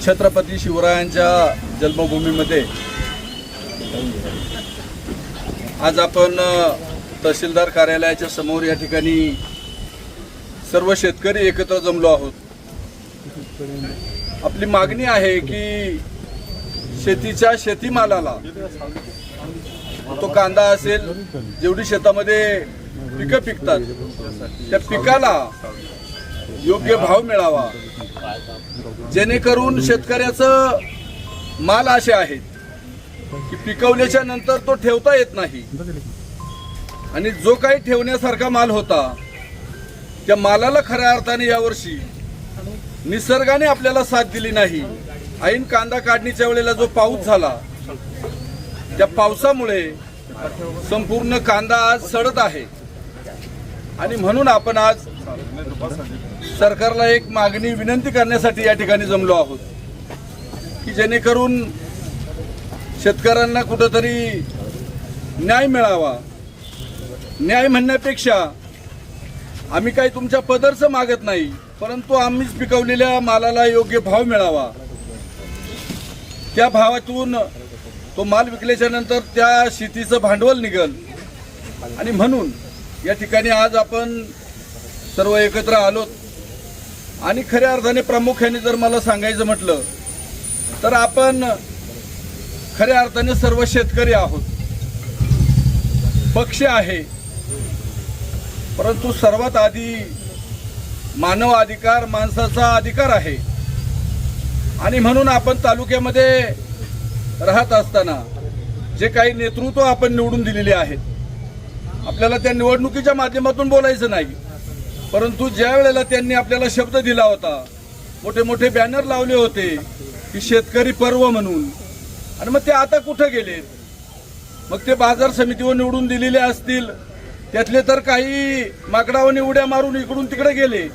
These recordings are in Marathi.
छत्रपती शिवरायांच्या जन्मभूमीमध्ये आज आपण तहसीलदार कार्यालयाच्या समोर या ठिकाणी सर्व शेतकरी एकत्र जमलो आहोत। आपली मागणी आहे की शेतीच्या शेतीमालाला, तो कांदा असेल, जेवढी शेतामध्ये पिकं पिकतात त्या पिकाला योग्य भाव मिळावा, जेणेकरून शेतकऱ्याचं माल असे आहेत की पिकवल्याच्या नंतर तो ठेवता येत नाही आणि जो काही ठेवण्यासारखा माल होता त्या मालाला खऱ्या अर्थाने यावर्षी निसर्गाने आपल्याला साथ दिली नाही। ऐन कांदा काढणीच्या वेळेला जो पाऊस झाला त्या पावसामुळे संपूर्ण कांदा आज सडत आहे आणि म्हणून आपण आज सरकारला एक मागणी विनंती करण्यासाठी या ठिकाणी जमलो आहोत की जेणेकरून शेतकऱ्यांना कुठेतरी न्याय मिळावा। न्याय म्हणण्यापेक्षा आम्ही काही तुमच्या पदरचं मागत नाही, परंतु आम्हीच पिकवलेल्या मालाला योग्य भाव मिळावा। त्या भावातून तो माल विकल्याच्या नंतर त्या शेतीचं भांडवल निघेल आणि म्हणून या ठिकाणी आज आपण सर्व एकत्र आलोत। आणि खऱ्या अर्थाने प्रामुख्याने जर मला सांगायचं म्हटलं तर आपण खऱ्या अर्थाने सर्व शेतकरी आहोत। पक्ष आहे, परंतु सर्वात आधी मानव अधिकार, माणसाचा अधिकार आहे आणि म्हणून आपण तालुक्यामध्ये राहत असताना जे काही नेतृत्व आपण निवडून दिलेले आहेत, आपल्याला त्या निवडणुकीच्या माध्यमातून बोलायचं नाही, परंतु ज्या वेळेला त्यांनी आपल्याला शब्द दिला होता, मोठे मोठे बॅनर लावले होते की शेतकरी पर्व म्हणून, आणि मग ते आता कुठे गेले? मग ते बाजार समितीवर निवडून दिलेले असतील, त्यातले तर काही माकडावाने उड्या मारून इकडून तिकडे गेले,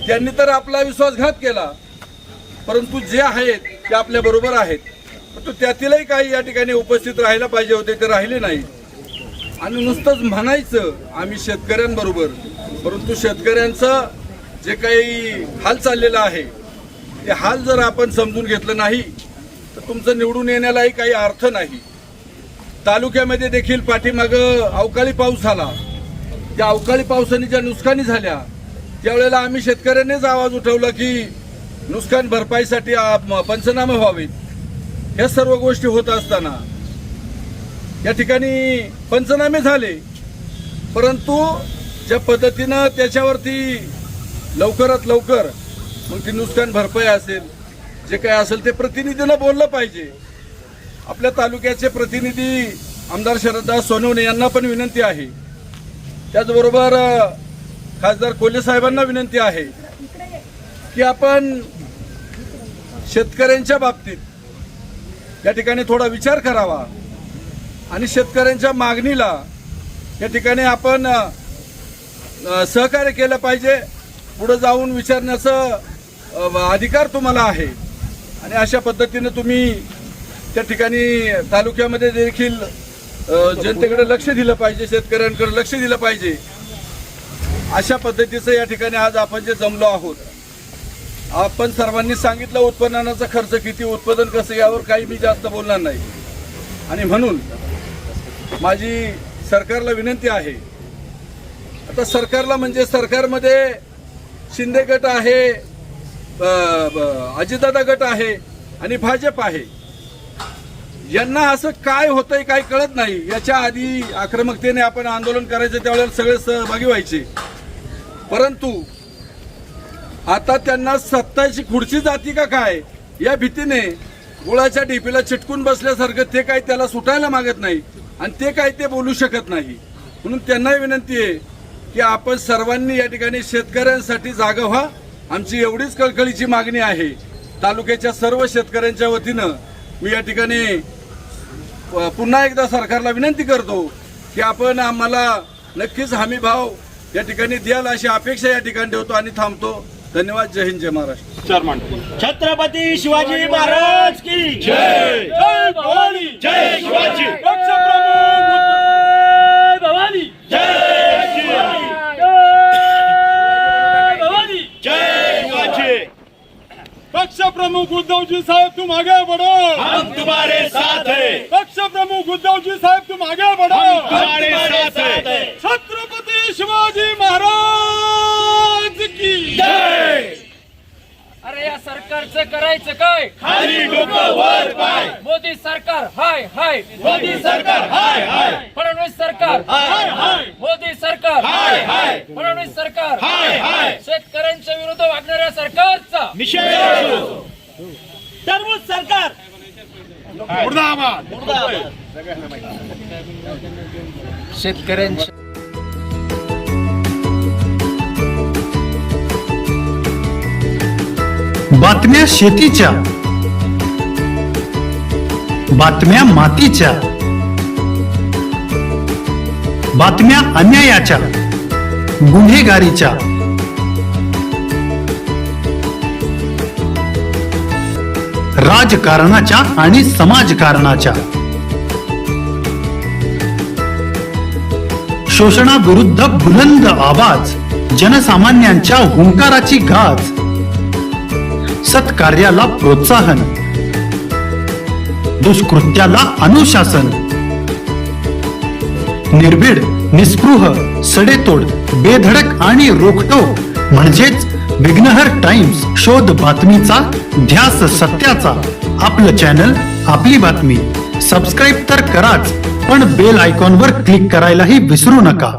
त्यांनी तर आपला विश्वासघात केला, परंतु जे आहेत ते आपल्या बरोबर आहेत, परंतु त्यातीलही काही या ठिकाणी उपस्थित राहायला पाहिजे होते, ते राहिले नाही। आणि नुसतंच म्हणायचं आम्ही शेतकऱ्यांबरोबर, परंतु शेतकऱ्यांचं जे काही हाल चाललेला आहे ते हाल जर आपण समजून घेतलं नाही तर तुमचं निवडून येण्यालाही काही अर्थ नाही। तालुक्यामध्ये देखील पाठीमागं अवकाळी पाऊस झाला, त्या अवकाळी पावसाने ज्या नुकसानी झाल्या त्यावेळेला आम्ही शेतकऱ्यांनीच आवाज उठवला की नुकसान भरपाईसाठी पंचनामे व्हावेत। ह्या सर्व गोष्टी होत असताना या ठिकाणी पंचनामे झाले, परंतु ज्या पद्धतीनं त्याच्यावरती लवकरात लवकर मग ती नुकसान भरपाई असेल, जे काय असेल ते प्रतिनिधीला बोललं पाहिजे। आपल्या तालुक्याचे प्रतिनिधी आमदार शरददास सोनवणे यांना पण विनंती आहे, त्याचबरोबर खासदार कोल्हे साहेबांना विनंती आहे की आपण शेतकऱ्यांच्या बाबतीत या ठिकाणी थोडा विचार करावा आणि शेतकऱ्यांच्या मागणीला या ठिकाणी आपण सहकार्य केलं पाहिजे। पुढे जाऊन विचारण्याचा अधिकार तुम्हाला आहे आणि अशा पद्धतीने तुम्ही त्या ठिकाणी तालुक्यामध्ये देखील जनतेकडे लक्ष दिलं पाहिजे, शेतकऱ्यांकडे लक्ष दिलं पाहिजे। अशा पद्धतीचं या ठिकाणी आज आपण जे जमलो आहोत, आपण सर्वांनी सांगितलं उत्पन्नाचा खर्च किती, उत्पादन कसं, यावर काही मी जास्त बोलणार नाही। आणि म्हणून माझी सरकारला विनंती आहे, आता सरकारला म्हणजे सरकारमध्ये शिंदे गट आहे, अजितदादा गट आहे आणि भाजप आहे, यांना असं काय होतंय काय कळत नाही। याच्या आधी आक्रमकतेने आपण आंदोलन करायचं त्यावेळेला सगळे सहभागी व्हायचे, परंतु आता त्यांना सत्ताची खुर्ची जाती का काय या भीतीने गुळाच्या ढिपीला चिटकून बसल्यासारखं ते काही त्याला सुटायला मागत नाही आणि ते काही ते बोलू शकत नाही। म्हणून त्यांनाही विनंती आहे की आपण सर्वांनी या ठिकाणी शेतकऱ्यांसाठी जागा व्हा, आमची एवढीच कळकळीची मागणी आहे। तालुक्याच्या सर्व शेतकऱ्यांच्या वतीनं मी या ठिकाणी पुन्हा एकदा सरकारला विनंती करतो की आपण आम्हाला नक्कीच हमी भाव या ठिकाणी द्याल अशी अपेक्षा या ठिकाणी ठेवतो आणि थांबतो। धन्यवाद। जय हिंद, जय महाराष्ट्र। छत्रपती शिवाजी महाराज की जय। जय भवानी, जय शिवाजी। भवानी, जय शिवाजी। भवानी, जय शिवाजी। पक्षप्रमुख प्रमुख उद्धव जी साहब तुम आगे बढ़ो, हम तुम्हारे साथ हैं, पक्ष प्रमुख उद्धव जी साहब तुम आगे बढ़ो, तुम्हारे साथ हैं। छत्रपती शिवाजी महाराज की जय. अरे या सरकारचं करायचं काय? खाली डोकं वर पाय, मोदी सरकार हाय हाय, मोदी सरकार हाय हाय फडणवीस सरकार हाय हाय मोदी सरकार हाय हाय फडणवीस सरकार हाय हाय. शेतकऱ्यांच्या विरुद्ध वागणाऱ्या सरकारचा निषेध असो. टरबूज सरकार शेतकऱ्यांच्या बातम्या शेतीच्या, बातम्या मातीच्या, बातम्या अन्यायाच्या, गुन्हेगारीच्या, राजकारणाच्या आणि समाजकारणाच्या, शोषणाविरुद्ध बुलंद आवाज, जनसामान्यांच्या हुंकाराची गाज, सत्कार्याला प्रोत्साहन, दुष्कृत्याला अनुशासन, निर्भीड, निस्पृह, सडेतोड, बेधडक आणि रोखटोक म्हणजेच विघ्नहर टाइम्स. शोध बातमीचा, ध्यास सत्याचा. आपलं चॅनल, आपली बातमी. सबस्क्राईब तर कराच, पण बेल आयकॉनवर क्लिक करायलाही विसरू नका.